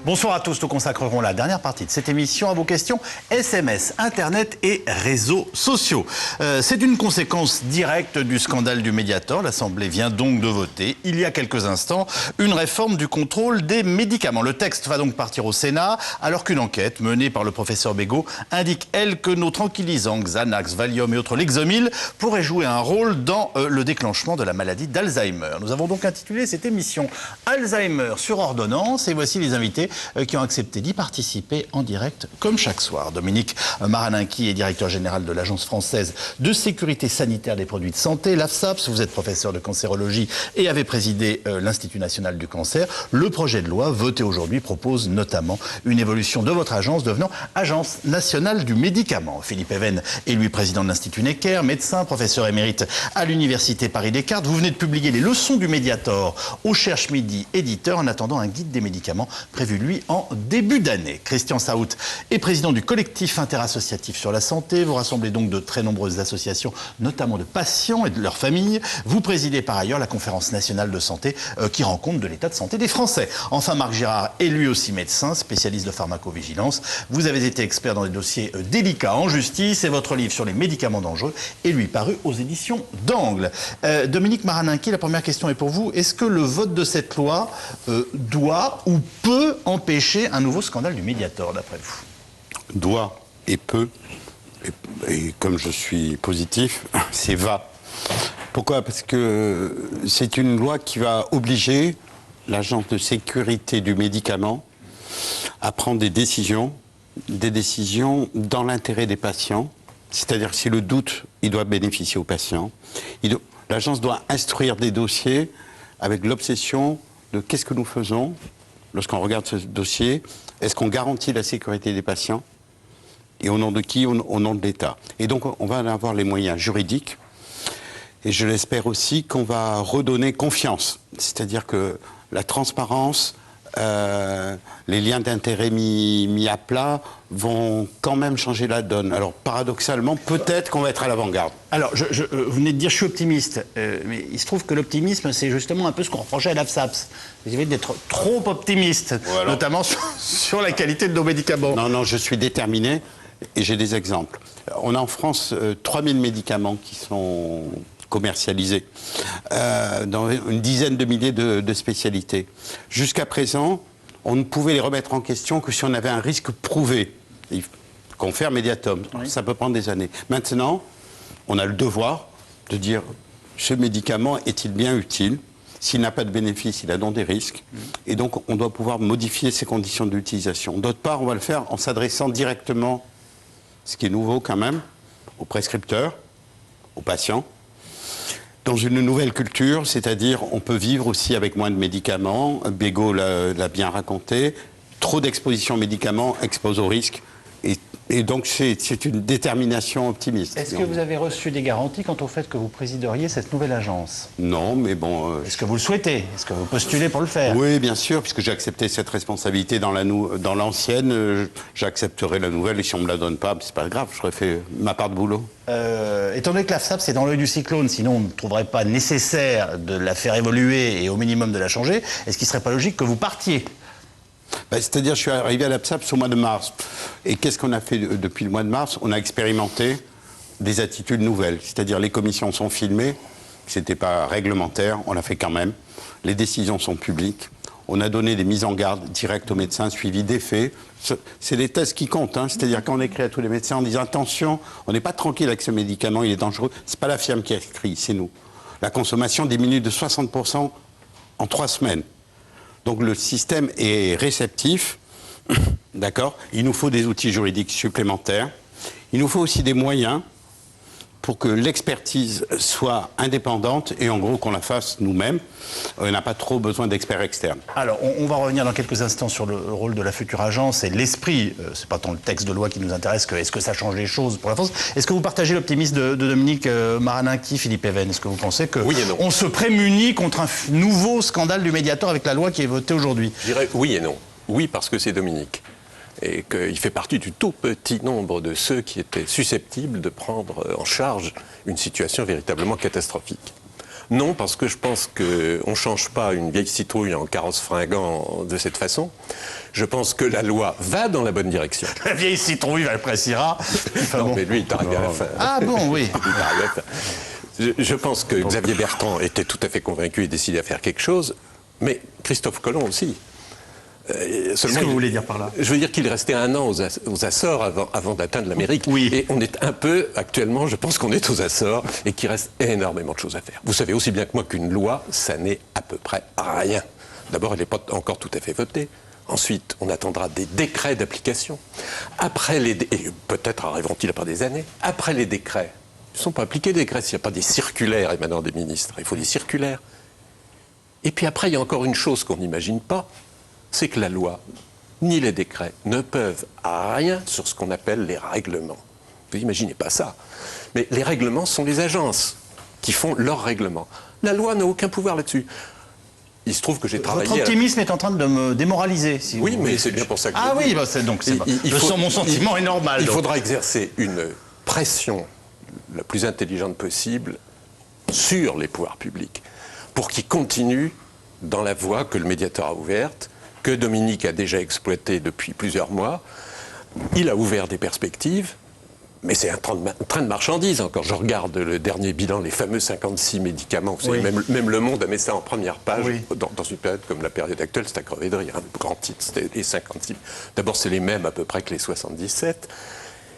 Bonsoir à tous, nous consacrerons la dernière partie de cette émission à vos questions SMS, Internet et réseaux sociaux. C'est une conséquence directe du scandale du Mediator. L'Assemblée vient donc de voter, il y a quelques instants, une réforme du contrôle des médicaments. Le texte va donc partir au Sénat, alors qu'une enquête menée par le professeur Bégaud indique, elle, que nos tranquillisants, Xanax, Valium et autres Lexomil, pourraient jouer un rôle dans le déclenchement de la maladie d'Alzheimer. Nous avons donc intitulé cette émission Alzheimer sur ordonnance, et voici les invités qui ont accepté d'y participer en direct comme chaque soir. Dominique Maraninqui est directeur général de l'Agence française de sécurité sanitaire des produits de santé, l'AFSAPS. Vous êtes professeur de cancérologie et avez présidé l'Institut national du cancer. Le projet de loi voté aujourd'hui propose notamment une évolution de votre agence devenant Agence nationale du médicament. Philippe Even est lui président de l'Institut Necker, médecin, professeur émérite à l'Université Paris-Descartes. Vous venez de publier les leçons du Mediator au Cherche Midi éditeur en attendant un guide des médicaments prévu lui en début d'année. Christian Saout est président du collectif interassociatif sur la santé. Vous rassemblez donc de très nombreuses associations, notamment de patients et de leurs familles. Vous présidez par ailleurs la conférence nationale de santé qui rend compte de l'état de santé des Français. Enfin, Marc Girard est lui aussi médecin, spécialiste de pharmacovigilance. Vous avez été expert dans des dossiers délicats en justice et votre livre sur les médicaments dangereux est lui paru aux éditions d'Angle. Dominique Maraninqui, la première question est pour vous. Est-ce que le vote de cette loi doit ou peut empêcher un nouveau scandale du Mediator, d'après vous? Doit et peut, et comme je suis positif, c'est va. Pourquoi? Parce que c'est une loi qui va obliger l'agence de sécurité du médicament à prendre des décisions dans l'intérêt des patients. C'est-à-dire que si le doute, il doit bénéficier aux patients. L'agence doit instruire des dossiers avec l'obsession de qu'est-ce que nous faisons lorsqu'on regarde ce dossier. Est-ce qu'on garantit la sécurité des patients? Et au nom de qui? Au nom de l'État. Et donc on va avoir les moyens juridiques. Et je l'espère aussi qu'on va redonner confiance. C'est-à-dire que la transparence, les liens d'intérêt mis à plat vont quand même changer la donne. Alors paradoxalement, peut-être qu'on va être à l'avant-garde. Alors, vous venez de dire je suis optimiste, mais il se trouve que l'optimisme, c'est justement un peu ce qu'on reprochait à l'AFSAPS. Vous avez d'être trop optimiste, voilà. Notamment sur la qualité de nos médicaments. Non, je suis déterminé et j'ai des exemples. On a en France 3000 médicaments qui sont commercialisés dans une dizaine de milliers de spécialités. Jusqu'à présent, on ne pouvait les remettre en question que si on avait un risque prouvé. Confère Mediatom, oui. Ça peut prendre des années. Maintenant, on a le devoir de dire ce médicament est-il bien utile? S'il n'a pas de bénéfice, il a donc des risques. Et donc, on doit pouvoir modifier ses conditions d'utilisation. D'autre part, on va le faire en s'adressant directement, ce qui est nouveau quand même, aux prescripteurs, aux patients, dans une nouvelle culture, c'est-à-dire on peut vivre aussi avec moins de médicaments. Bégaud l'a bien raconté. Trop d'exposition aux médicaments expose au risque. Et donc c'est une détermination optimiste. Est-ce que vous avez reçu des garanties quant au fait que vous présideriez cette nouvelle agence? Non, mais bon... Est-ce que vous le souhaitez? Est-ce que vous postulez pour le faire? Oui, bien sûr, puisque j'ai accepté cette responsabilité dans l'ancienne, j'accepterai la nouvelle, et si on ne me la donne pas, c'est pas grave, j'aurais fait ma part de boulot. Étant donné que l'AFSAP c'est dans l'œil du cyclone, sinon on ne trouverait pas nécessaire de la faire évoluer et au minimum de la changer, est-ce qu'il ne serait pas logique que vous partiez? C'est-à-dire, je suis arrivé à l'AFSAPS au mois de mars. Et qu'est-ce qu'on a fait depuis le mois de mars? On a expérimenté des attitudes nouvelles. C'est-à-dire, les commissions sont filmées, ce n'était pas réglementaire, on l'a fait quand même. Les décisions sont publiques. On a donné des mises en garde directes aux médecins, suivi des faits. C'est les tests qui comptent, hein. C'est-à-dire quand on écrit à tous les médecins en disant attention, on n'est pas tranquille avec ce médicament, il est dangereux. C'est pas la firme qui a écrit, c'est nous. La consommation diminue de 60% en 3 semaines. Donc le système est réceptif, d'accord? Il nous faut des outils juridiques supplémentaires. Il nous faut aussi des moyens pour que l'expertise soit indépendante et en gros qu'on la fasse nous-mêmes. On n'a pas trop besoin d'experts externes. Alors, on va revenir dans quelques instants sur le rôle de la future agence et l'esprit. C'est pas tant le texte de loi qui nous intéresse que est-ce que ça change les choses pour la France. Est-ce que vous partagez l'optimisme de Dominique Maraninqui, Philippe Even? Est-ce que vous pensez que oui et non. On se prémunit contre un nouveau scandale du Mediator avec la loi qui est votée aujourd'hui? Je dirais oui et non. Oui, parce que c'est Dominique. Et qu'il fait partie du tout petit nombre de ceux qui étaient susceptibles de prendre en charge une situation véritablement catastrophique. Non, parce que je pense qu'on ne change pas une vieille citrouille en carrosse fringant de cette façon. Je pense que la loi va dans la bonne direction. La vieille citrouille va le précisera. Enfin, Non, bon. mais lui, il est arrivé à la fin. Ah bon, oui. Il est arrivé à la fin. Je pense que Xavier Bertrand était tout à fait convaincu et décidé à faire quelque chose, mais Christophe Colomb aussi. Qu'est-ce que vous voulez dire par là? Je veux dire qu'il restait 1 an aux Açores avant d'atteindre l'Amérique. Oui. Et on est un peu, actuellement, je pense qu'on est aux Açores et qu'il reste énormément de choses à faire. Vous savez aussi bien que moi qu'une loi, ça n'est à peu près rien. D'abord, elle n'est pas encore tout à fait votée. Ensuite, on attendra des décrets d'application. Après et peut-être arriveront-ils après des années. Après les décrets, ils ne sont pas appliqués, les décrets, s'il n'y a pas des circulaires émanant des ministres. Il faut des circulaires. Et puis après, il y a encore une chose qu'on n'imagine pas, c'est que la loi, ni les décrets, ne peuvent rien sur ce qu'on appelle les règlements. Vous n'imaginez pas ça. Mais les règlements sont les agences qui font leurs règlements. La loi n'a aucun pouvoir là-dessus. Il se trouve que j'ai travaillé... Votre optimisme est en train de me démoraliser. Si Oui, vous mais voulez. c'est bien pour ça que Ah je le oui, dis. bah mon sentiment est normal. Il donc. faudra exercer une pression la plus intelligente possible sur les pouvoirs publics pour qu'ils continuent dans la voie que le médiateur a ouverte, que Dominique a déjà exploitée depuis plusieurs mois. Il a ouvert des perspectives, mais c'est un train de marchandises encore. Je regarde le dernier bilan, les fameux 56 médicaments. Vous savez, même Le Monde a mis ça en première page. Oui. Dans une période comme la période actuelle, c'est à crever de rire. Le grand titre, c'était les 56. D'abord, c'est les mêmes à peu près que les 77.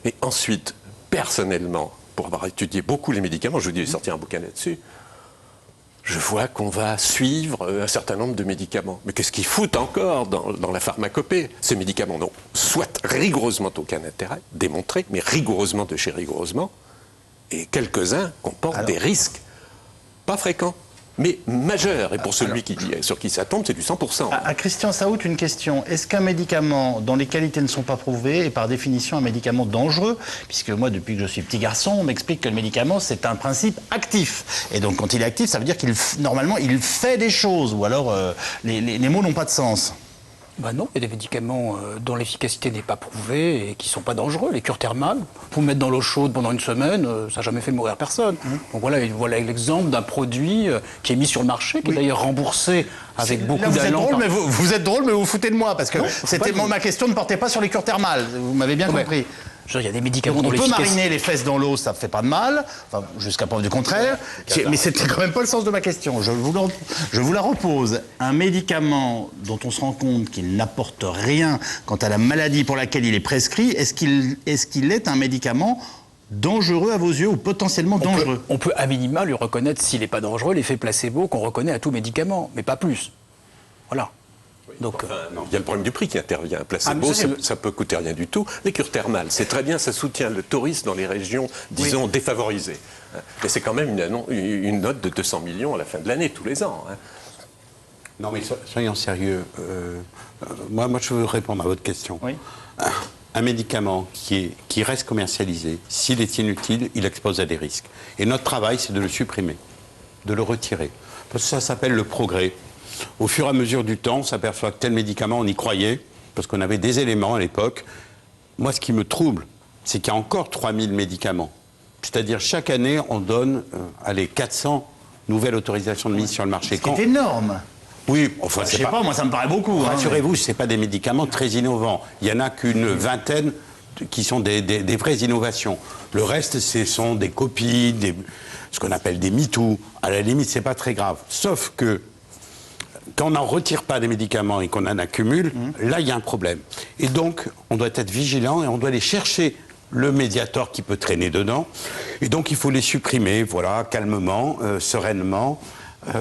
Et ensuite, personnellement, pour avoir étudié beaucoup les médicaments, je vous dis, j'ai sorti un bouquin là-dessus, je vois qu'on va suivre un certain nombre de médicaments. Mais qu'est-ce qu'ils foutent encore dans la pharmacopée? Ces médicaments n'ont soit rigoureusement aucun intérêt, démontré, mais rigoureusement de chez rigoureusement, et quelques-uns comportent des risques pas fréquents, mais majeurs. Et pour celui sur qui ça tombe, c'est du 100%. À Christian Saout, une question. Est-ce qu'un médicament dont les qualités ne sont pas prouvées est par définition un médicament dangereux? Puisque moi, depuis que je suis petit garçon, on m'explique que le médicament, c'est un principe actif. Et donc, quand il est actif, ça veut dire qu'il, normalement, il fait des choses. Ou alors, les mots n'ont pas de sens. Ben non, il y a des médicaments dont l'efficacité n'est pas prouvée et qui ne sont pas dangereux. Les cures thermales, vous mettre dans l'eau chaude pendant une semaine, ça n'a jamais fait mourir personne. Donc voilà l'exemple d'un produit qui est mis sur le marché, qui est d'ailleurs remboursé avec beaucoup d'allant. Vous êtes drôle, mais vous vous foutez de moi, parce que ma question ne portait pas sur les cures thermales. Vous m'avez bien compris. Il y a des médicaments dont on peut l'efficacité... mariner les fesses dans l'eau, ça ne fait pas de mal, enfin, jusqu'à preuve du contraire, mais c'était quand même pas le sens de ma question. Je vous la repose. Un médicament dont on se rend compte qu'il n'apporte rien quant à la maladie pour laquelle il est prescrit, est-ce qu'il est un médicament dangereux à vos yeux ou potentiellement dangereux? On peut à minima lui reconnaître, s'il n'est pas dangereux, l'effet placebo qu'on reconnaît à tout médicament, mais pas plus. Voilà. Donc, il y a le problème du prix qui intervient. Un placebo, ça peut coûter rien du tout. Les cures thermales, c'est très bien, ça soutient le tourisme dans les régions, disons, défavorisées. Mais c'est quand même une note de 200 millions à la fin de l'année, tous les ans. Non, mais soyons sérieux. Moi, je veux répondre à votre question. Oui. Un médicament qui reste commercialisé, s'il est inutile, il expose à des risques. Et notre travail, c'est de le supprimer, de le retirer. Parce que ça s'appelle le progrès. Au fur et à mesure du temps, on s'aperçoit que tel médicament, on y croyait, parce qu'on avait des éléments à l'époque. Moi, ce qui me trouble, c'est qu'il y a encore 3000 médicaments. C'est-à-dire, chaque année, on donne 400 nouvelles autorisations de mise sur le marché. C'est énorme. Oui, enfin, Je sais pas, moi ça me paraît beaucoup. Rassurez-vous, ce n'est pas des médicaments très innovants. Il n'y en a qu'une vingtaine qui sont des vraies innovations. Le reste, ce sont des copies, ce qu'on appelle des MeToo. À la limite, ce n'est pas très grave. Sauf que quand on n'en retire pas des médicaments et qu'on en accumule, là, il y a un problème. Et donc, on doit être vigilant et on doit aller chercher le médiator qui peut traîner dedans. Et donc, il faut les supprimer, voilà, calmement, sereinement,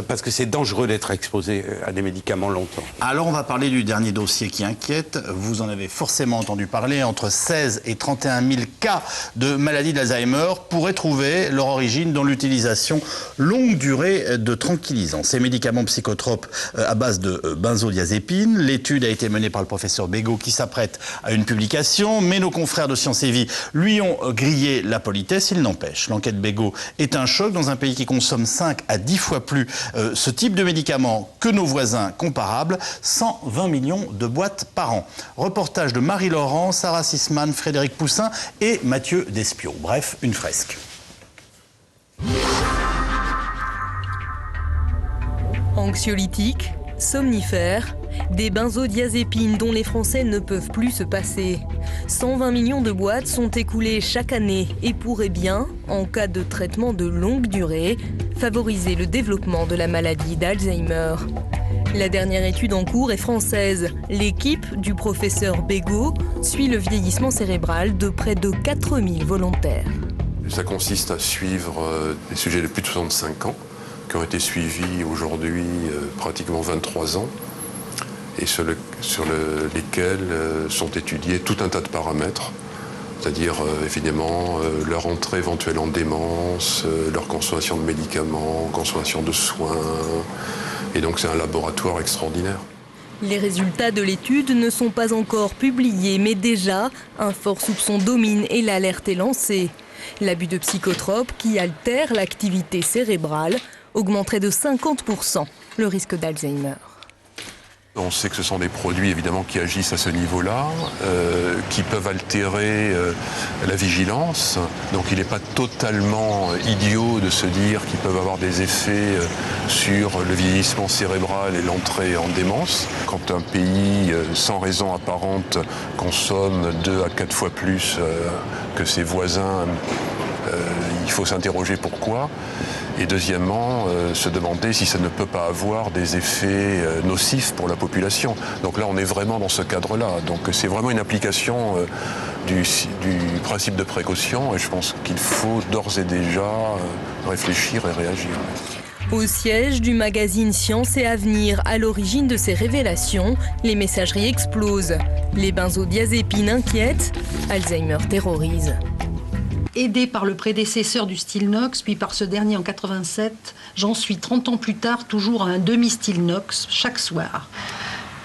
parce que c'est dangereux d'être exposé à des médicaments longtemps. Alors, on va parler du dernier dossier qui inquiète. Vous en avez forcément entendu parler. Entre 16 et 31 000 cas de maladie d'Alzheimer pourraient trouver leur origine dans l'utilisation longue durée de tranquillisants. Ces médicaments psychotropes à base de benzodiazépine. L'étude a été menée par le professeur Bégaud qui s'apprête à une publication, mais nos confrères de Sciences et Vie lui ont grillé la politesse. Il n'empêche. L'enquête Bégaud est un choc dans un pays qui consomme 5 à 10 fois plus ce type de médicaments que nos voisins comparables, 120 millions de boîtes par an. Reportage de Marie Laurent, Sarah Sisman, Frédéric Poussin et Mathieu Despiau. Bref, une fresque. Anxiolytiques, somnifères, des benzodiazépines dont les Français ne peuvent plus se passer. 120 millions de boîtes sont écoulées chaque année et pourraient bien, en cas de traitement de longue durée, favoriser le développement de la maladie d'Alzheimer. La dernière étude en cours est française. L'équipe du professeur Bégaud suit le vieillissement cérébral de près de 4000 volontaires. Ça consiste à suivre des sujets de plus de 65 ans qui ont été suivis aujourd'hui pratiquement 23 ans et sur lesquels sont étudiés tout un tas de paramètres, c'est-à-dire évidemment leur entrée éventuelle en démence, leur consommation de médicaments, consommation de soins, et donc c'est un laboratoire extraordinaire. Les résultats de l'étude ne sont pas encore publiés, mais déjà, un fort soupçon domine et l'alerte est lancée. L'abus de psychotropes qui altèrent l'activité cérébrale augmenterait de 50% le risque d'Alzheimer. On sait que ce sont des produits évidemment qui agissent à ce niveau-là, qui peuvent altérer la vigilance. Donc il n'est pas totalement idiot de se dire qu'ils peuvent avoir des effets sur le vieillissement cérébral et l'entrée en démence. Quand un pays sans raison apparente consomme 2 à 4 fois plus que ses voisins, il faut s'interroger pourquoi. Et deuxièmement, se demander si ça ne peut pas avoir des effets nocifs pour la population. Donc là, on est vraiment dans ce cadre-là. Donc c'est vraiment une application du principe de précaution et je pense qu'il faut d'ores et déjà réfléchir et réagir. Au siège du magazine Science et Avenir, à l'origine de ces révélations, les messageries explosent. Les benzodiazépines inquiètent, Alzheimer terrorise. Aidé par le prédécesseur du Stilnox, puis par ce dernier en 87, j'en suis 30 ans plus tard toujours à un demi-Stilnox chaque soir.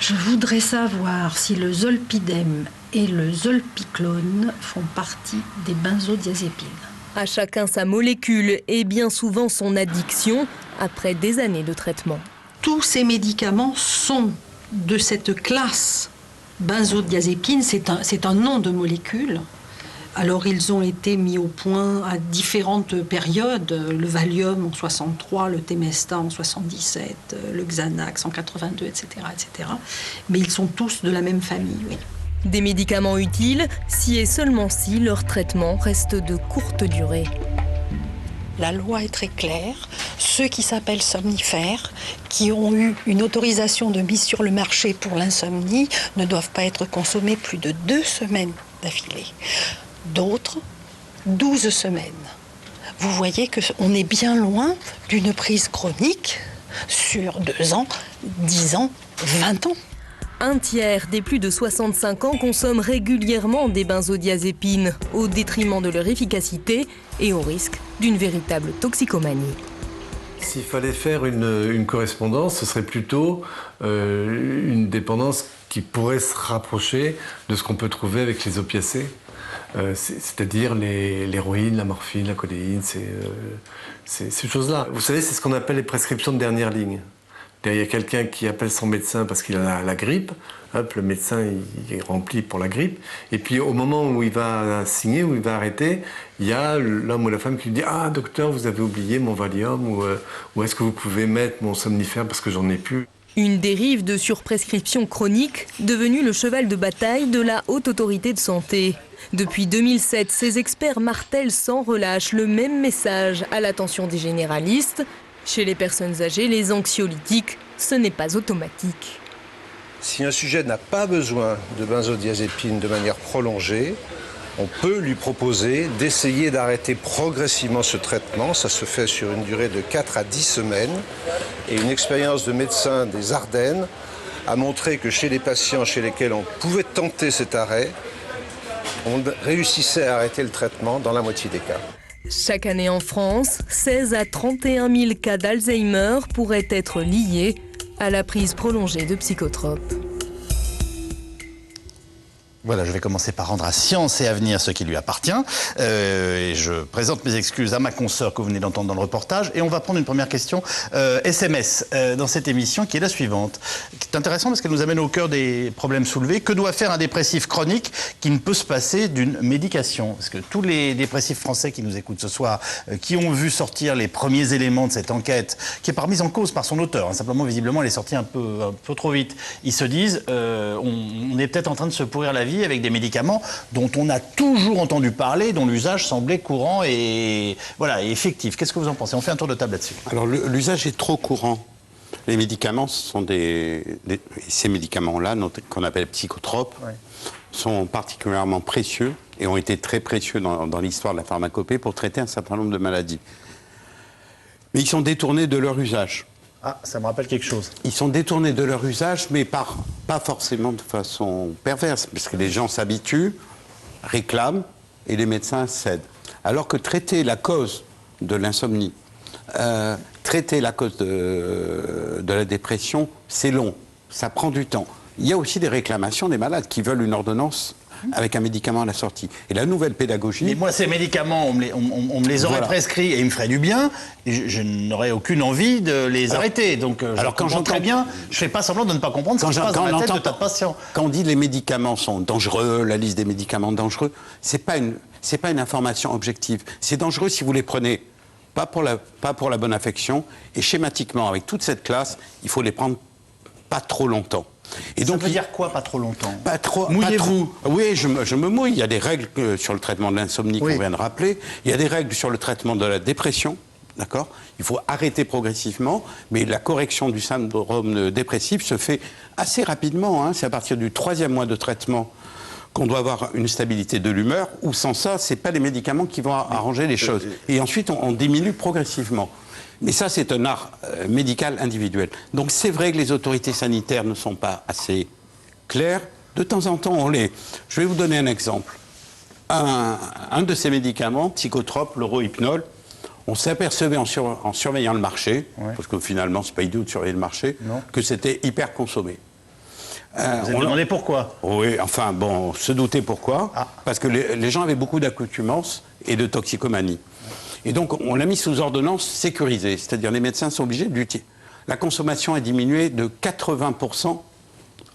Je voudrais savoir si le zolpidem et le zolpiclone font partie des benzodiazépines. À chacun sa molécule et bien souvent son addiction après des années de traitement. Tous ces médicaments sont de cette classe benzodiazépine, c'est un nom de molécule. Alors ils ont été mis au point à différentes périodes, le Valium en 63, le Temesta en 77, le Xanax en 82, etc., etc. Mais ils sont tous de la même famille, oui. Des médicaments utiles, si et seulement si leur traitement reste de courte durée. La loi est très claire. Ceux qui s'appellent somnifères, qui ont eu une autorisation de mise sur le marché pour l'insomnie, ne doivent pas être consommés plus de 2 semaines d'affilée. D'autres, 12 semaines. Vous voyez qu'on est bien loin d'une prise chronique sur 2 ans, 10 ans, 20 ans. Un tiers des plus de 65 ans consomment régulièrement des benzodiazépines, au détriment de leur efficacité et au risque d'une véritable toxicomanie. S'il fallait faire une correspondance, ce serait plutôt une dépendance qui pourrait se rapprocher de ce qu'on peut trouver avec les opiacés. C'est-à-dire l'héroïne, la morphine, la codéine, ces choses-là. Vous savez, c'est ce qu'on appelle les prescriptions de dernière ligne. Il y a quelqu'un qui appelle son médecin parce qu'il a la grippe. Hop, le médecin il remplit pour la grippe. Et puis au moment où il va signer, où il va arrêter, il y a l'homme ou la femme qui lui dit « Ah, docteur, vous avez oublié mon Valium » ou « Est-ce que vous pouvez mettre mon somnifère parce que j'en ai plus ?» Une dérive de surprescription chronique devenue le cheval de bataille de la Haute Autorité de Santé. Depuis 2007, ces experts martèlent sans relâche le même message à l'attention des généralistes. Chez les personnes âgées, les anxiolytiques, ce n'est pas automatique. Si un sujet n'a pas besoin de benzodiazépine de manière prolongée, on peut lui proposer d'essayer d'arrêter progressivement ce traitement. Ça se fait sur une durée de 4 à 10 semaines. Et une expérience de médecin des Ardennes a montré que chez les patients chez lesquels on pouvait tenter cet arrêt, on réussissait à arrêter le traitement dans la moitié des cas. Chaque année en France, 16 à 31 000 cas d'Alzheimer pourraient être liés à la prise prolongée de psychotropes. Voilà, je vais commencer par rendre à Science et Avenir ce qui lui appartient. Et je présente mes excuses à ma consoeur que vous venez d'entendre dans le reportage. Et on va prendre une première question SMS dans cette émission qui est la suivante. C'est intéressant parce qu'elle nous amène au cœur des problèmes soulevés. Que doit faire un dépressif chronique qui ne peut se passer d'une médication? Parce que tous les dépressifs français qui nous écoutent ce soir, qui ont vu sortir les premiers éléments de cette enquête, qui est pas remise en cause par son auteur, hein, simplement visiblement elle est sortie un peu trop vite, ils se disent on est peut-être en train de se pourrir la vie avec des médicaments dont on a toujours entendu parler, dont l'usage semblait courant et voilà, et effectif. Qu'est-ce que vous en pensez? On fait un tour de table là-dessus. Alors l'usage est trop courant. Les médicaments, ce sont ces médicaments-là, qu'on appelle psychotropes, sont particulièrement précieux et ont été très précieux dans l'histoire de la pharmacopée pour traiter un certain nombre de maladies. Mais ils sont détournés de leur usage. Ah, ça me rappelle quelque chose. Ils sont détournés de leur usage, mais pas forcément de façon perverse, parce que les gens s'habituent, réclament, et les médecins cèdent. Alors que traiter la cause de l'insomnie, traiter la cause de la dépression, c'est long, ça prend du temps. Il y a aussi des réclamations des malades qui veulent une ordonnance avec un médicament à la sortie. Et la nouvelle pédagogie... Mais moi, ces médicaments, on me les aurait prescrits et ils me feraient du bien, et je n'aurais aucune envie de les arrêter. Donc, alors quand j'entends très bien, je ne fais pas semblant de ne pas comprendre ce qui se passe dans la tête de ta patient. Quand on dit les médicaments sont dangereux, la liste des médicaments dangereux, c'est pas une information objective. C'est dangereux si vous les prenez pas pour la bonne affection, et schématiquement, avec toute cette classe, il faut les prendre pas trop longtemps. Et donc, ça veut dire quoi, pas trop longtemps? Pas trop. Mouillez-vous. Oui, je me mouille. Il y a des règles sur le traitement de l'insomnie qu'on vient de rappeler. Il y a des règles sur le traitement de la dépression. D'accord? Il faut arrêter progressivement, mais la correction du syndrome dépressif se fait assez rapidement. Hein. C'est à partir du 3e mois de traitement qu'on doit avoir une stabilité de l'humeur, ou sans ça, ce n'est pas les médicaments qui vont arranger les choses. Et ensuite, on diminue progressivement. Mais ça, c'est un art médical individuel. Donc c'est vrai que les autorités sanitaires ne sont pas assez claires. De temps en temps, on les... Je vais vous donner un exemple. Un de ces médicaments, psychotrope, le Rohypnol, on s'apercevait en surveillant le marché, parce que finalement, c'est pas idiot de surveiller le marché, que c'était hyper consommé. Vous avez demandé pourquoi? Oui, enfin, bon, on se doutait pourquoi. Parce que les gens avaient beaucoup d'accoutumance et de toxicomanie. Et donc, on l'a mis sous ordonnance sécurisée, c'est-à-dire les médecins sont obligés de lutter. La consommation a diminué de 80%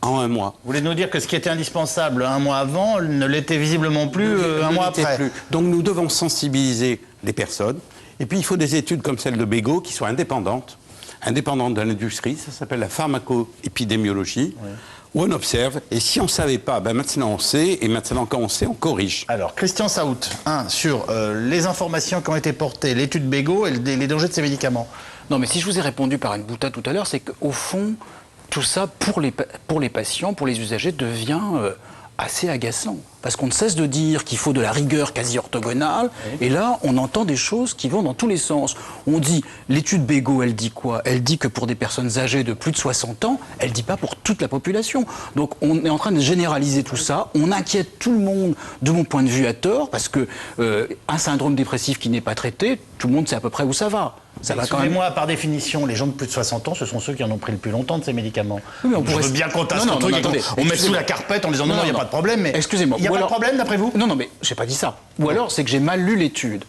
en un mois. Vous voulez nous dire que ce qui était indispensable un mois avant ne l'était visiblement plus un mois après? Donc, nous devons sensibiliser les personnes. Et puis, il faut des études comme celle de Bégaud qui soient indépendantes de l'industrie. Ça s'appelle la pharmacoépidémiologie. Où on observe, et si on ne savait pas, ben maintenant on sait, et maintenant quand on sait, on corrige. Alors, Christian Saout, sur les informations qui ont été portées, l'étude Bégaud et les dangers de ces médicaments. Non, mais si je vous ai répondu par une boutade tout à l'heure, c'est qu'au fond, tout ça, pour les patients, pour les usagers, devient assez agaçant. Parce qu'on ne cesse de dire qu'il faut de la rigueur quasi orthogonale, et là, on entend des choses qui vont dans tous les sens. On dit, l'étude Bégaud, elle dit quoi? Elle dit que pour des personnes âgées de plus de 60 ans, elle ne dit pas pour toute la population. Donc on est en train de généraliser tout ça, on inquiète tout le monde, de mon point de vue, à tort, parce que un syndrome dépressif qui n'est pas traité, tout le monde sait à peu près où ça va. Excusez-moi, par définition, les gens de plus de 60 ans, ce sont ceux qui en ont pris le plus longtemps de ces médicaments. Oui, mais je veux bien qu'on tasse le truc et qu'on met sous la carpette en disant non, il n'y a pas de problème. Mais excusez-moi. Il n'y a pas de problème d'après vous? Non, mais j'ai pas dit ça. Ou alors c'est que j'ai mal lu l'étude.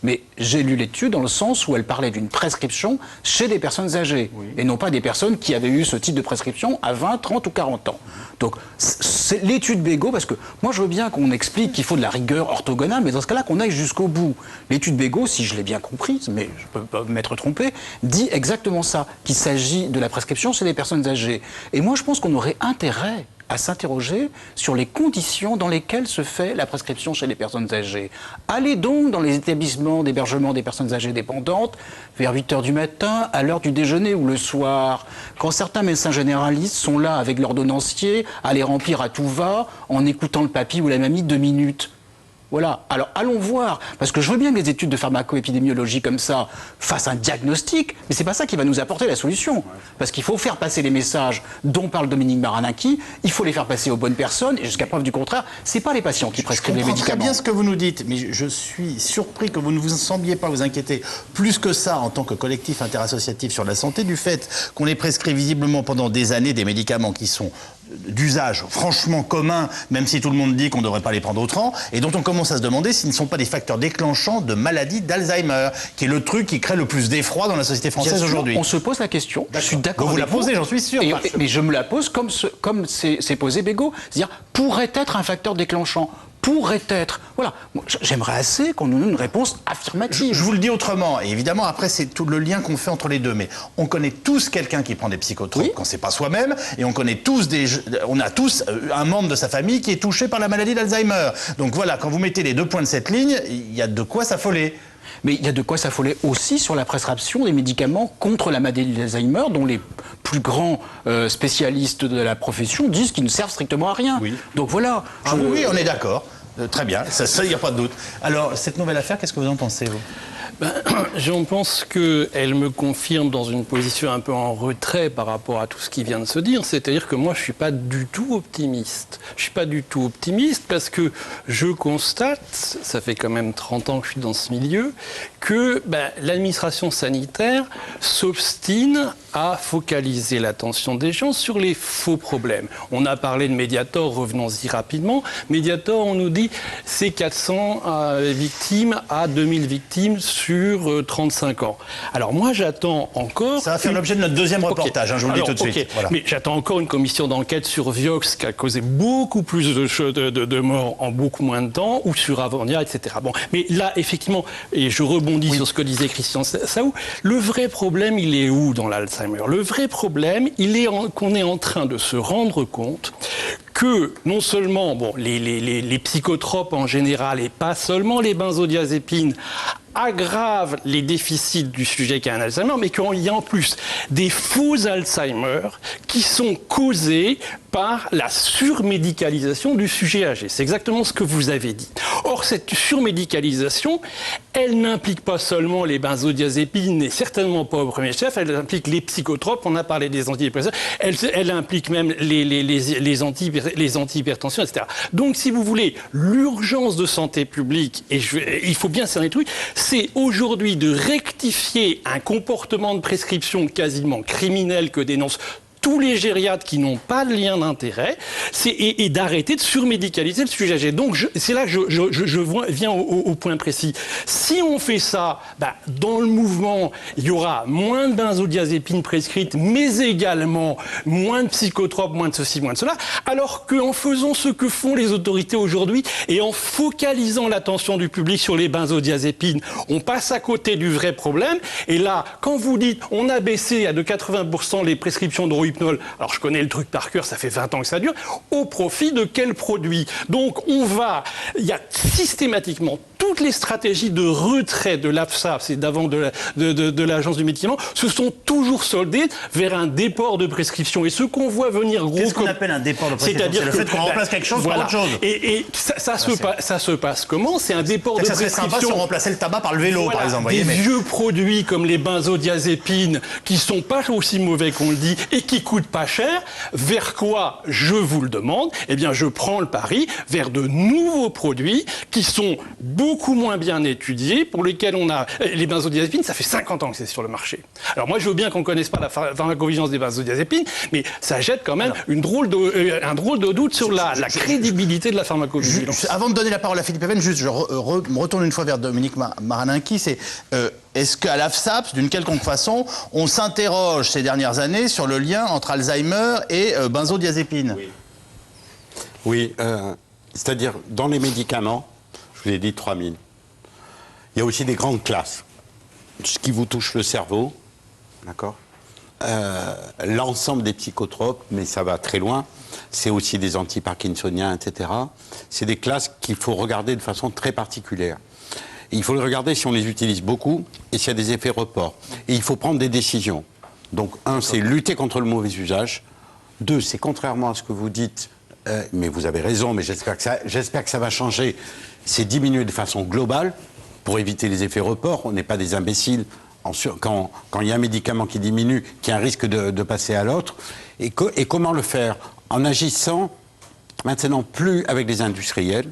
Mais j'ai lu l'étude dans le sens où elle parlait d'une prescription chez des personnes âgées, et non pas des personnes qui avaient eu ce type de prescription à 20, 30 ou 40 ans. Donc c'est l'étude Bégaud, parce que moi je veux bien qu'on explique qu'il faut de la rigueur orthogonale, mais dans ce cas-là qu'on aille jusqu'au bout. L'étude Bégaud, si je l'ai bien comprise, mais je peux pas m'être trompé, dit exactement ça, qu'il s'agit de la prescription chez les personnes âgées. Et moi je pense qu'on aurait intérêt à s'interroger sur les conditions dans lesquelles se fait la prescription chez les personnes âgées. Allez donc dans les établissements d'hébergement des personnes âgées dépendantes vers 8 h du matin, à l'heure du déjeuner ou le soir, quand certains médecins généralistes sont là avec l'ordonnancier à les remplir à tout va en écoutant le papy ou la mamie 2 minutes. Voilà. Alors, allons voir. Parce que je veux bien que les études de pharmacoépidémiologie comme ça fassent un diagnostic, mais c'est pas ça qui va nous apporter la solution. Parce qu'il faut faire passer les messages dont parle Dominique Baranaki, il faut les faire passer aux bonnes personnes, et jusqu'à preuve du contraire, c'est pas les patients qui prescrivent les médicaments. Je comprends très bien ce que vous nous dites, mais je suis surpris que vous ne vous sembliez pas vous inquiéter plus que ça en tant que collectif interassociatif sur la santé, du fait qu'on ait prescrit visiblement pendant des années des médicaments qui sont d'usage franchement commun, même si tout le monde dit qu'on ne devrait pas les prendre au rang, et dont on commence à se demander s'ils ne sont pas des facteurs déclenchants de maladie d'Alzheimer, qui est le truc qui crée le plus d'effroi dans la société française aujourd'hui. On se pose la question, je suis d'accord vous avec la posez, j'en suis sûr. Mais je me la pose comme c'est posé Bégaud, c'est-à-dire pourrait être un facteur déclenchant. Pourrait être. Voilà. J'aimerais assez qu'on nous donne une réponse affirmative. Je vous le dis autrement, et évidemment, après, c'est tout le lien qu'on fait entre les deux. Mais on connaît tous quelqu'un qui prend des psychotropes quand c'est pas soi-même, et on connaît tous on a tous un membre de sa famille qui est touché par la maladie d'Alzheimer. Donc voilà, quand vous mettez les deux points de cette ligne, il y a de quoi s'affoler. Mais il y a de quoi s'affoler aussi sur la prescription des médicaments contre la maladie d'Alzheimer, dont les plus grands spécialistes de la profession disent qu'ils ne servent strictement à rien. Oui. Donc voilà. Oui, on est d'accord. Très bien, ça, il n'y a pas de doute. Alors, cette nouvelle affaire, qu'est-ce que vous en pensez, vous ? J'en pense qu'elle me confirme dans une position un peu en retrait par rapport à tout ce qui vient de se dire. C'est-à-dire que moi, je ne suis pas du tout optimiste. Je ne suis pas du tout optimiste parce que je constate, ça fait quand même 30 ans que je suis dans ce milieu, que l'administration sanitaire s'obstine à focaliser l'attention des gens sur les faux problèmes. On a parlé de Mediator, revenons-y rapidement. Mediator, on nous dit, c'est 400 victimes à 2000 victimes sur 35 ans. Alors moi, j'attends encore... Ça va faire l'objet de notre deuxième reportage, je vous le dis tout de suite. Voilà. Mais j'attends encore une commission d'enquête sur Vioxx qui a causé beaucoup plus de morts en beaucoup moins de temps, ou sur Avandia, etc. Bon, mais là, effectivement, et je rebondis sur ce que disait Christian Saou, le vrai problème, il est où dans l'Alzheimer ? Le vrai problème, il est qu'on est en train de se rendre compte que non seulement les psychotropes en général, et pas seulement les benzodiazépines, aggrave les déficits du sujet qui a un Alzheimer, mais qu'il y a en plus des faux Alzheimer qui sont causés par la surmédicalisation du sujet âgé. C'est exactement ce que vous avez dit. Or, cette surmédicalisation, elle n'implique pas seulement les benzodiazépines, et certainement pas au premier chef, elle implique les psychotropes, on a parlé des antidépresseurs, elle implique même les antihypertensions, etc. Donc, si vous voulez, l'urgence de santé publique, et il faut bien cerner le truc, c'est aujourd'hui de rectifier un comportement de prescription quasiment criminel que dénoncent tous les gériatres qui n'ont pas de lien d'intérêt, et d'arrêter de surmédicaliser le sujet âgé. Donc c'est là que je viens au point précis. Si on fait ça, dans le mouvement, il y aura moins de benzodiazépines prescrites, mais également moins de psychotropes, moins de ceci, moins de cela, alors qu'en faisant ce que font les autorités aujourd'hui, et en focalisant l'attention du public sur les benzodiazépines, on passe à côté du vrai problème. Et là, quand vous dites on a baissé à de 80% les prescriptions de alors je connais le truc par cœur, ça fait 20 ans que ça dure, au profit de quel produit ? Donc il y a systématiquement toutes les stratégies de retrait de l'AFSA, c'est d'avant de l'agence du médicament, se sont toujours soldées vers un déport de prescription. Et ce qu'on voit venir gros... Qu'est-ce qu'on appelle un déport de prescription ? C'est le fait qu'on remplace quelque chose par autre chose. Et ça se passe comment ? C'est un déport de prescription... Ça serait sympa si on remplaçait le tabac par le vélo, par exemple. Des vieux produits comme les benzodiazépines, qui sont pas aussi mauvais qu'on le dit, et qui coûtent pas cher, vers quoi, je vous le demande, eh bien je prends le pari vers de nouveaux produits qui sont beaucoup moins bien étudiés, pour lesquels on a... Les benzodiazépines, ça fait 50 ans que c'est sur le marché. Alors moi, je veux bien qu'on ne connaisse pas la pharmacovigilance des benzodiazépines, mais ça jette quand même un drôle de doute sur la crédibilité de la pharmacovigilance. Avant de donner la parole à Philippe Even, juste, je me retourne une fois vers Dominique Maraninqui, c'est... Est-ce qu'à l'AFSAP, d'une quelconque façon, on s'interroge ces dernières années sur le lien entre Alzheimer et benzodiazépines ? Oui, c'est-à-dire dans les médicaments, je vous ai dit 3000. Il y a aussi des grandes classes. Ce qui vous touche le cerveau, d'accord ? L'ensemble des psychotropes, mais ça va très loin. C'est aussi des antiparkinsoniens, etc. C'est des classes qu'il faut regarder de façon très particulière. Il faut les regarder si on les utilise beaucoup et s'il y a des effets report. Et il faut prendre des décisions. Donc, c'est lutter contre le mauvais usage. 2, c'est contrairement à ce que vous dites, mais vous avez raison, mais j'espère que ça va changer, c'est diminuer de façon globale pour éviter les effets report. On n'est pas des imbéciles. Quand il y a un médicament qui diminue, qu'il y a un risque de passer à l'autre. Et comment le faire ? En agissant maintenant plus avec les industriels,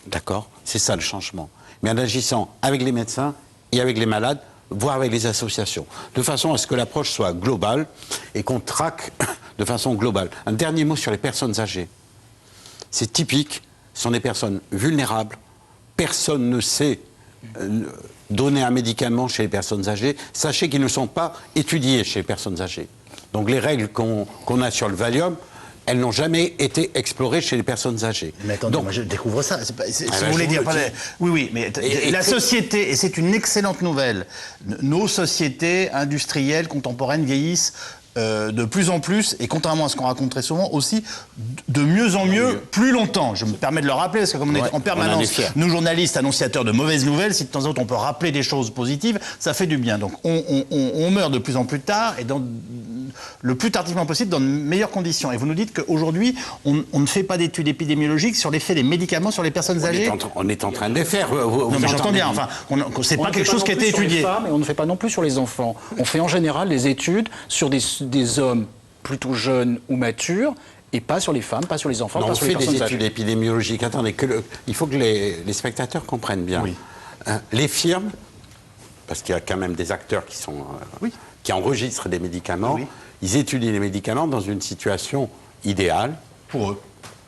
d'accord ? C'est ça le changement. Mais en agissant avec les médecins et avec les malades, voire avec les associations, de façon à ce que l'approche soit globale et qu'on traque de façon globale. Un dernier mot sur les personnes âgées. C'est typique, ce sont des personnes vulnérables. Personne ne sait donner un médicament chez les personnes âgées. Sachez qu'ils ne sont pas étudiés chez les personnes âgées. Donc les règles qu'on a sur le Valium, elles n'ont jamais été explorées chez les personnes âgées. Mais attendez, moi je découvre ça. Si vous je voulez vous dire... le dis. Oui, mais la société, et c'est une excellente nouvelle, nos sociétés industrielles contemporaines vieillissent de plus en plus, et contrairement à ce qu'on raconte très souvent, aussi de mieux en mieux, plus longtemps. Je me permets de le rappeler, parce que comme on est en permanence, nous journalistes, annonciateurs de mauvaises nouvelles, si de temps en temps on peut rappeler des choses positives, ça fait du bien. Donc on meurt de plus en plus tard, et le plus tardivement possible, dans de meilleures conditions. Et vous nous dites qu'aujourd'hui, on ne fait pas d'études épidémiologiques sur l'effet des médicaments sur les personnes âgées. On est en train de les faire. Non, mais j'entends bien, enfin, c'est pas quelque chose qui a été étudié. Et on ne fait pas non plus sur les enfants. On fait en général des études sur des hommes plutôt jeunes ou matures, et pas sur les femmes, pas sur les enfants, pas sur les personnes âgées. On fait des études épidémiologiques. Attendez, il faut que les spectateurs comprennent bien. Oui. Les firmes, parce qu'il y a quand même des acteurs qui enregistrent des médicaments, ils étudient les médicaments dans une situation idéale pour eux,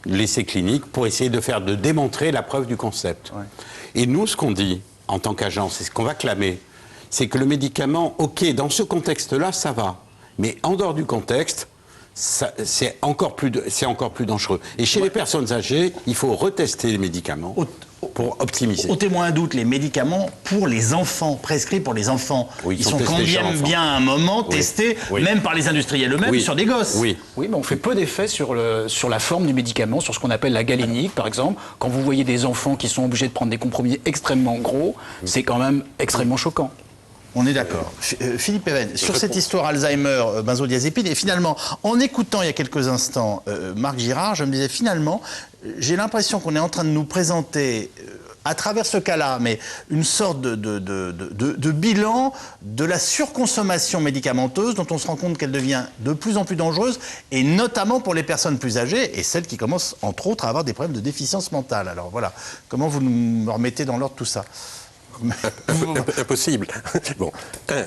l'essai clinique, pour essayer de démontrer la preuve du concept. Ouais. Et nous, ce qu'on dit en tant qu'agence, c'est ce qu'on va clamer, c'est que le médicament, ok, dans ce contexte-là, ça va, mais en dehors du contexte, c'est encore plus dangereux. Et chez les personnes âgées, il faut retester les médicaments pour optimiser. Au témoin d'un doute, les médicaments pour les enfants, prescrits pour les enfants, ils sont quand même bien à un moment testés, même par les industriels eux-mêmes, sur des gosses. Oui, mais on fait peu d'effets sur la forme du médicament, sur ce qu'on appelle la galénique, par exemple. Quand vous voyez des enfants qui sont obligés de prendre des comprimés extrêmement gros, c'est quand même extrêmement choquant. On est d'accord. Philippe Even, sur cette histoire Alzheimer, benzodiazépine, et finalement, en écoutant il y a quelques instants Marc Girard, je me disais finalement, j'ai l'impression qu'on est en train de nous présenter, à travers ce cas-là, mais une sorte de bilan de la surconsommation médicamenteuse dont on se rend compte qu'elle devient de plus en plus dangereuse, et notamment pour les personnes plus âgées et celles qui commencent, entre autres, à avoir des problèmes de déficience mentale. Alors voilà, comment vous me remettez dans l'ordre tout ça ? Impossible. Bon,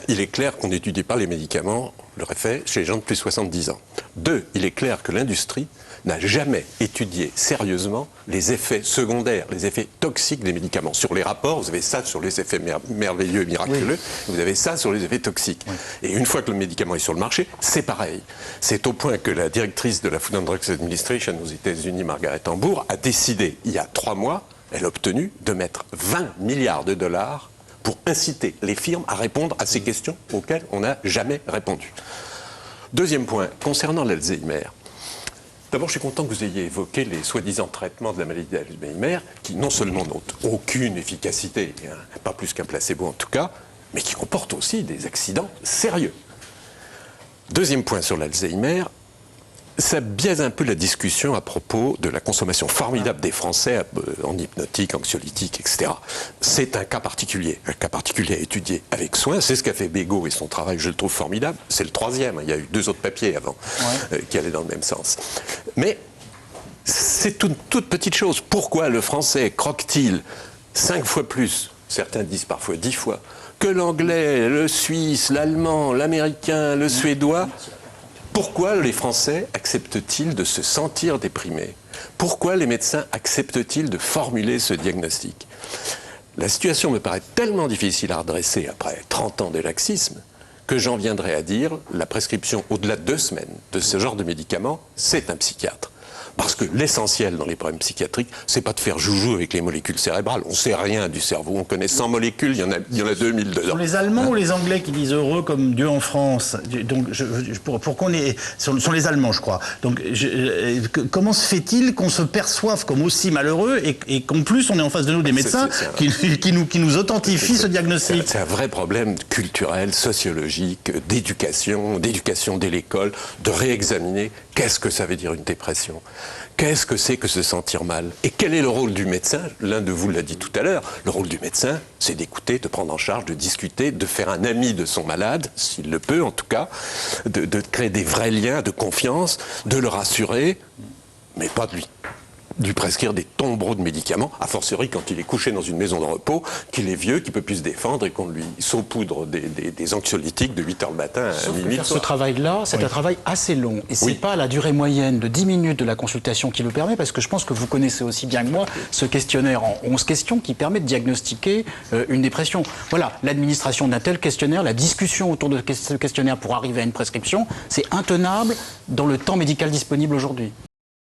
il est clair qu'on n'étudie pas les médicaments, leur effet, chez les gens de plus de 70 ans. 2, il est clair que l'industrie n'a jamais étudié sérieusement les effets secondaires, les effets toxiques des médicaments. Sur les rapports, vous avez ça sur les effets merveilleux et miraculeux, vous avez ça sur les effets toxiques. Et une fois que le médicament est sur le marché, c'est pareil. C'est au point que la directrice de la Food and Drugs Administration aux États-Unis, Margaret Hambourg, a décidé, il y a 3 mois, elle a obtenu de mettre 20 milliards de dollars pour inciter les firmes à répondre à ces questions auxquelles on n'a jamais répondu. Deuxième point, concernant l'Alzheimer. D'abord, je suis content que vous ayez évoqué les soi-disant traitements de la maladie d'Alzheimer, qui non seulement n'ont aucune efficacité, pas plus qu'un placebo en tout cas, mais qui comportent aussi des accidents sérieux. Deuxième point sur l'Alzheimer, ça biaise un peu la discussion à propos de la consommation formidable des Français en hypnotique, anxiolytique, etc. C'est un cas particulier à étudier avec soin. C'est ce qu'a fait Bégaud et son travail, je le trouve formidable. C'est le 3e, il y a eu 2 autres papiers avant qui allaient dans le même sens. Mais c'est une toute petite chose. Pourquoi le Français croque-t-il 5 fois plus, certains disent parfois 10 fois, que l'anglais, le suisse, l'allemand, l'américain, le suédois ? Pourquoi les Français acceptent-ils de se sentir déprimés ? Pourquoi les médecins acceptent-ils de formuler ce diagnostic ? La situation me paraît tellement difficile à redresser après 30 ans de laxisme que j'en viendrai à dire la prescription au-delà de 2 semaines de ce genre de médicaments, c'est un psychiatre. Parce que l'essentiel dans les problèmes psychiatriques, c'est pas de faire joujou avec les molécules cérébrales. On sait rien du cerveau. On connaît 100 molécules, il y en a 2000 dedans. Sont les Allemands ou les Anglais qui disent heureux comme Dieu en France ? Donc, pour qu'on ait... sont les Allemands, je crois. Donc, comment se fait-il qu'on se perçoive comme aussi malheureux et qu'en plus, on est en face de nous des médecins qui nous authentifient ce diagnostic ? C'est un vrai problème culturel, sociologique, d'éducation dès l'école, de réexaminer qu'est-ce que ça veut dire une dépression. Qu'est-ce que c'est que se sentir mal ? Et quel est le rôle du médecin ? L'un de vous l'a dit tout à l'heure, le rôle du médecin, c'est d'écouter, de prendre en charge, de discuter, de faire un ami de son malade, s'il le peut en tout cas, de créer des vrais liens de confiance, de le rassurer, mais pas de lui. dû prescrire des tombereaux de médicaments, a fortiori quand il est couché dans une maison de repos, qu'il est vieux, qu'il peut plus se défendre et qu'on lui saupoudre des anxiolytiques de 8h le matin à minuit. Ce travail-là, c'est un travail assez long. Et c'est pas la durée moyenne de 10 minutes de la consultation qui le permet, parce que je pense que vous connaissez aussi bien que moi ce questionnaire en 11 questions qui permet de diagnostiquer une dépression. Voilà, l'administration d'un tel questionnaire, la discussion autour de ce questionnaire pour arriver à une prescription, c'est intenable dans le temps médical disponible aujourd'hui.